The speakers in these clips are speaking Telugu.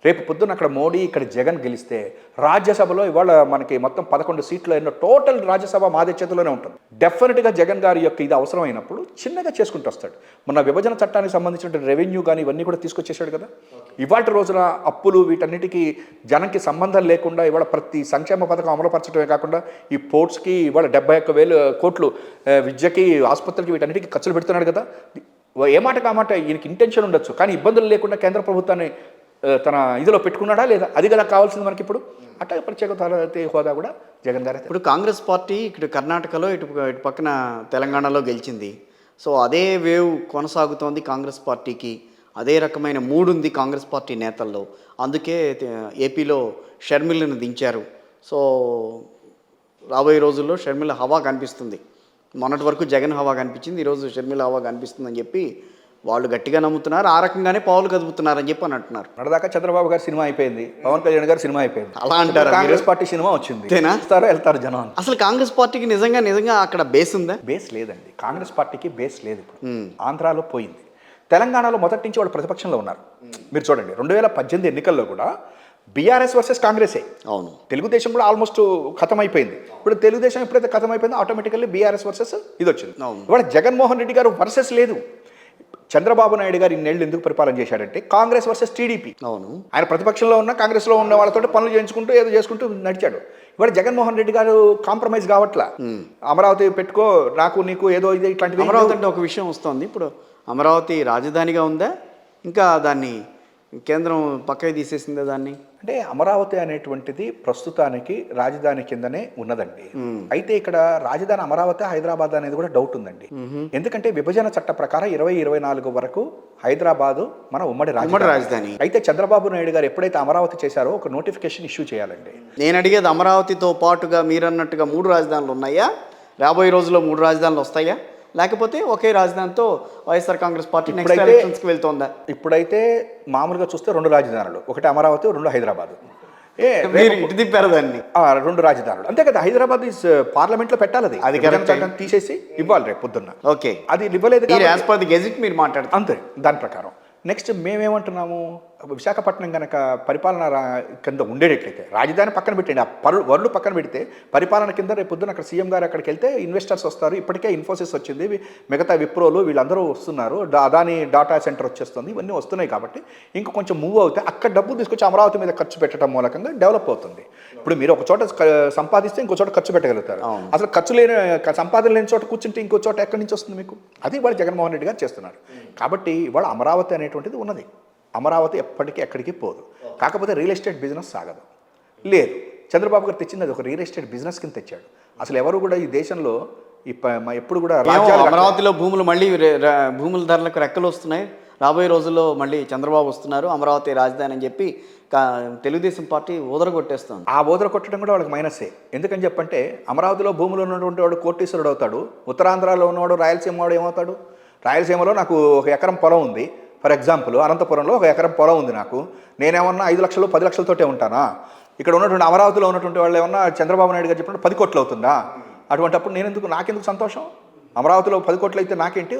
రేపు పొద్దున్న అక్కడ మోడీ ఇక్కడ జగన్ గెలిస్తే రాజ్యసభలో ఇవాళ మనకి మొత్తం 11 సీట్లు ఎన్నో టోటల్ రాజ్యసభ మాదే చేతిలోనే ఉంటుంది. డెఫినెట్గా జగన్ గారి యొక్క ఇది అవసరమైనప్పుడు చిన్నగా చేసుకుంటూ వస్తాడు. మొన్న విభజన చట్టానికి సంబంధించిన రెవెన్యూ కానీ ఇవన్నీ కూడా తీసుకొచ్చేసాడు కదా. ఇవాళ రోజున అప్పులు వీటన్నిటికీ జనంకి సంబంధం లేకుండా ఇవాళ ప్రతి సంక్షేమ పథకం అమలుపరచడమే కాకుండా ఈ పోర్ట్స్కి ఇవాళ 71,000 కోట్లు విద్యకి ఆసుపత్రికి వీటన్నిటికీ ఖర్చులు పెడుతున్నాడు కదా. ఏ మాట కామాట ఈయనకి ఇంటెన్షన్ ఉండొచ్చు, కానీ ఇబ్బందులు లేకుండా కేంద్ర ప్రభుత్వాన్ని తన ఇదిలో పెట్టుకున్నాడా లేదా, అది కదా కావాల్సింది మనకి ఇప్పుడు. అట్లా ప్రత్యేక హోదా కూడా జగన్ గారు. ఇప్పుడు కాంగ్రెస్ పార్టీ ఇటు కర్ణాటకలో ఇటు పక్కన తెలంగాణలో గెలిచింది. సో అదే వేవ్ కొనసాగుతోంది కాంగ్రెస్ పార్టీకి. అదే రకమైన మూడ్ ఉంది కాంగ్రెస్ పార్టీ నేతల్లో. అందుకే ఏపీలో షర్మిలను దించారు. సో రాబోయే రోజుల్లో షర్మిల హవా కనిపిస్తుంది. మొన్నటి వరకు జగన్ హవా కనిపించింది, ఈరోజు షర్మిల హవా కనిపిస్తుందని చెప్పి వాళ్ళు గట్టిగా నమ్ముతున్నారు. ఆ రకంగానే పావులు కదుపుతున్నారని చెప్పి అని అంటున్నారు. నడదాకా చంద్రబాబు గారి సినిమా అయిపోయింది, పవన్ కళ్యాణ్ గారి సినిమా అయిపోయింది. అలా అంటారు. కాంగ్రెస్ పార్టీ సినిమా వచ్చింది, వెళ్తారు జనం. అసలు కాంగ్రెస్ పార్టీకి నిజంగా అక్కడ బేస్ ఉందా? బేస్ లేదండి. కాంగ్రెస్ పార్టీకి బేస్ లేదు. ఇప్పుడు ఆంధ్రాలో పోయింది, తెలంగాణలో మొదటి నుంచి వాళ్ళు ప్రతిపక్షంలో ఉన్నారు. మీరు చూడండి 2018 ఎన్నికల్లో కూడా బీఆర్ఎస్ వర్సెస్ కాంగ్రెసే. అవును, తెలుగుదేశం కూడా ఆల్మోస్ట్ ఖతం అయిపోయింది. ఇప్పుడు తెలుగుదేశం ఎప్పుడైతే ఖతం అయిపోయిందో ఆటోమేటికల్లీ బీఆర్ఎస్ వర్సెస్ ఇది వచ్చింది. ఇవాళ జగన్మోహన్ రెడ్డి గారు వర్సెస్ లేదు. చంద్రబాబు నాయుడు గారు ఇన్నేళ్ళు ఎందుకు పరిపాలన చేశాడంటే కాంగ్రెస్ వర్సెస్ టీడీపీ. అవును, ఆయన ప్రతిపక్షంలో ఉన్న కాంగ్రెస్లో ఉన్న వాళ్ళతో పనులు చేయించుకుంటూ ఏదో చేసుకుంటూ నడిచాడు. ఇవాళ జగన్మోహన్ రెడ్డి గారు కాంప్రమైజ్ కావట్లా. అమరావతి పెట్టుకో, నాకు నీకు ఏదో ఇది ఇట్లాంటివి. అమరావతి అంటే ఒక విషయం వస్తుంది. ఇప్పుడు అమరావతి రాజధానిగా ఉందా, ఇంకా దాన్ని కేంద్రం పక్కకి తీసేసిందా దాన్ని? అంటే అమరావతి అనేటువంటిది ప్రస్తుతానికి రాజధాని కిందనే ఉన్నదండి. అయితే ఇక్కడ రాజధాని అమరావతి హైదరాబాద్ అనేది కూడా డౌట్ ఉందండి. ఎందుకంటే విభజన చట్ట ప్రకారం 2024 వరకు హైదరాబాదు మన ఉమ్మడి రాజధాని. అయితే చంద్రబాబు నాయుడు గారు ఎప్పుడైతే అమరావతి చేశారో ఒక నోటిఫికేషన్ ఇష్యూ చేయాలండి. నేను అడిగేది అమరావతితో పాటుగా మీరన్నట్టుగా 3 రాజధానులు ఉన్నాయా, రాబోయే రోజుల్లో 3 రాజధానులు వస్తాయా, లేకపోతే ఒకే రాజధానితో వైఎస్ఆర్ కాంగ్రెస్ పార్టీ నెక్స్ట్ ఎలక్షన్స్కి వెళ్తుందా? ఇప్పుడైతే మామూలుగా చూస్తే 2 రాజధానులు, ఒకటి అమరావతి, 2 హైదరాబాద్. ఇటు తిప్పారు దాన్ని. 2 రాజధానులు అంతే కదా. హైదరాబాద్ పార్లమెంట్లో పెట్టాలి, అది తీసేసి ఇవ్వాలి రేపు పొద్దున్న. ఓకే, అది ఇవ్వలేదు. యాజ్ పర్ ది గెజిట్ మీరు మాట్లాడుతారు అంతే. దాని ప్రకారం నెక్స్ట్ మేమేమంటున్నాము, విశాఖపట్నం కనుక పరిపాలన కింద ఉండేటట్లయితే రాజధాని పక్కన పెట్టండి, ఆ వరలు పక్కన పెడితే పరిపాలన కింద రేపు పొద్దున అక్కడ సీఎం గారు అక్కడికి వెళ్తే ఇన్వెస్టర్స్ వస్తారు. ఇప్పటికే ఇన్ఫోసిస్ వచ్చింది, మిగతా విప్రోలు వీళ్ళందరూ వస్తున్నారు, అదాని డాటా సెంటర్ వచ్చేస్తుంది, ఇవన్నీ వస్తున్నాయి. కాబట్టి ఇంకా కొంచెం మూవ్ అవుతే అక్కడ డబ్బు తీసుకొచ్చి అమరావతి మీద ఖర్చు పెట్టడం మూలకంగా డెవలప్ అవుతుంది. ఇప్పుడు మీరు ఒక చోట సంపాదిస్తే ఇంకో చోట ఖర్చు పెట్టగలుగుతారు. అసలు ఖర్చు లేని సంపాదన లేని చోట కూర్చుంటే ఇంకో చోట ఎక్కడి నుంచి వస్తుంది మీకు? అది ఇవాళ జగన్మోహన్ రెడ్డి గారు చేస్తున్నారు. కాబట్టి ఇవాళ అమరావతి అనేటువంటిది ఉన్నది. అమరావతి ఎప్పటికీ ఎక్కడికి పోదు. కాకపోతే రియల్ ఎస్టేట్ బిజినెస్ సాగదు. లేదు, చంద్రబాబు గారు తెచ్చింది అది ఒక రియల్ ఎస్టేట్ బిజినెస్ కింద తెచ్చాడు. అసలు ఎవరు కూడా ఈ దేశంలో ఎప్పుడు కూడా అమరావతిలో భూముల ధరలకు రెక్కలు వస్తున్నాయి. రాబోయే రోజుల్లో మళ్ళీ చంద్రబాబు వస్తున్నారు, అమరావతి రాజధాని అని చెప్పి తెలుగుదేశం పార్టీ ఊదరగొట్టేస్తుంది. ఆ ఊదరగొట్టడం కూడా వాళ్ళకి మైనసే. ఎందుకని చెప్పంటే అమరావతిలో భూములు ఉన్నటువంటి వాడు కోటీశ్వరుడు అవుతాడు, ఉత్తరాంధ్రలో ఉన్నవాడు రాయలసీమ వాడు ఏమవుతాడు? రాయలసీమలో నాకు 1 ఎకరం పొలం ఉంది, ఫర్ ఎగ్జాంపుల్ అనంతపురంలో 1 ఎకరం పొలం ఉంది నాకు, నేనేమన్నా 5 లక్షలు 10 లక్షలతోటే ఉంటానా? ఇక్కడ ఉన్నటువంటి అమరావతిలో ఉన్నటువంటి వాళ్ళు ఏమన్నా చంద్రబాబు నాయుడు గారు చెప్పినట్టు 10 కోట్లు అవుతుందా? అటువంటిప్పుడు నాకెందుకు సంతోషం? అమరావతిలో 10 కోట్లు అయితే నాకేంటి,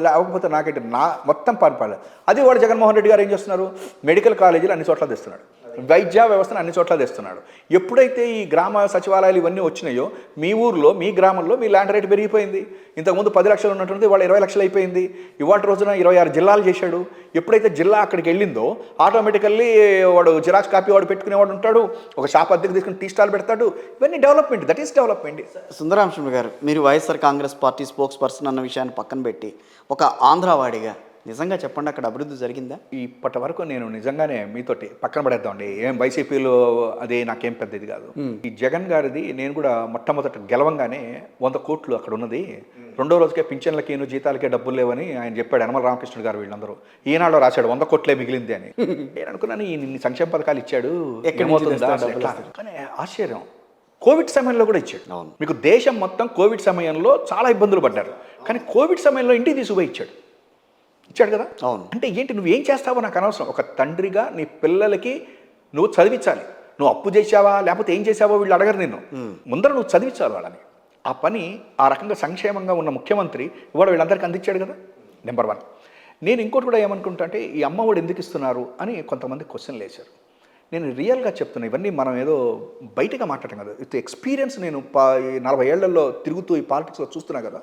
లేకపోతే నాకేంటి? మొత్తం పరిపాలన. అది వాడు జగన్మోహన్ రెడ్డి గారు ఏం చేస్తున్నారు, మెడికల్ కాలేజీలు అన్ని చోట్ల తెస్తున్నాడు, వైద్య వ్యవస్థను అన్ని చోట్ల తెస్తున్నాడు. ఎప్పుడైతే ఈ గ్రామ సచివాలయాలు ఇవన్నీ వచ్చినాయో మీ ఊర్లో మీ గ్రామంలో మీ ల్యాండ్ రేట్ పెరిగిపోయింది. ఇంతకుముందు 10 లక్షలు ఉన్నటువంటి వాళ్ళు 20 లక్షలు అయిపోయింది. ఇవాళ రోజున 26 జిల్లాలు చేశాడు. ఎప్పుడైతే జిల్లా అక్కడికి వెళ్ళిందో ఆటోమేటికల్లీ వాడు జిరాక్స్ కాపీ వాడు పెట్టుకునేవాడు ఉంటాడు, ఒక షాప్ అద్దెకు తీసుకుని టీ స్టాల్ పెడతాడు. ఇవన్నీ డెవలప్మెంట్, దట్ ఈస్ డెవలప్మెంట్. సుందరాంశం గారు, మీరు YSR Congress party spokes person అన్న విషయాన్ని పక్కన పెట్టి ఒక ఆంధ్రవాడిగా నిజంగా చెప్పండి, అక్కడ అభివృద్ధి జరిగిందా? ఇప్పటి వరకు నేను నిజంగానే మీతోటి పక్కన పడేద్దామండి, ఏం వైసీపీలో అది నాకేం పెద్దది కాదు. ఈ జగన్ గారిది నేను కూడా మొట్టమొదట గెలవంగానే 100 కోట్లు అక్కడ ఉన్నది, 2వ రోజుకే పింఛన్లకి జీతాలకే డబ్బులు లేవని ఆయన చెప్పాడు. యనమల రామకృష్ణుడు గారు వీళ్ళందరూ ఈనాడులో రాశాడు 100 కోట్లే మిగిలింది అని. నేను అనుకున్నాను ఇన్ని సంక్షేమ పథకాలు ఇచ్చాడు, కానీ ఆశ్చర్యం, కోవిడ్ సమయంలో కూడా ఇచ్చాడు. మీకు దేశం మొత్తం కోవిడ్ సమయంలో చాలా ఇబ్బందులు పడ్డారు, కానీ కోవిడ్ సమయంలో ఇంటికి తీసుకుపోయి ఇచ్చాడు కదా. అవును, అంటే ఏంటి, నువ్వేం చేస్తావో నాకు అనవసరం. ఒక తండ్రిగా నీ పిల్లలకి నువ్వు చదివించాలి. నువ్వు అప్పు చేసావా లేకపోతే ఏం చేసావో వీళ్ళు అడగరు నిన్ను, ముందర నువ్వు చదివించాలి వాళ్ళని. ఆ పని ఆ రకంగా సంక్షేమంగా ఉన్న ముఖ్యమంత్రి ఇవాళ వీళ్ళందరికీ అందించాడు కదా, నెంబర్ 1. నేను ఇంకోటి కూడా ఏమనుకుంటా అంటే ఈ అమ్మఒడి ఎందుకు ఇస్తున్నారు అని కొంతమంది క్వశ్చన్లు వేశారు. నేను రియల్గా చెప్తున్నా, ఇవన్నీ మనం ఏదో బయటగా మాట్లాడటం కదా, విత్ ఎక్స్పీరియన్స్. నేను ఈ 40 ఏళ్లలో తిరుగుతూ ఈ పాలిటిక్స్లో చూస్తున్నా కదా.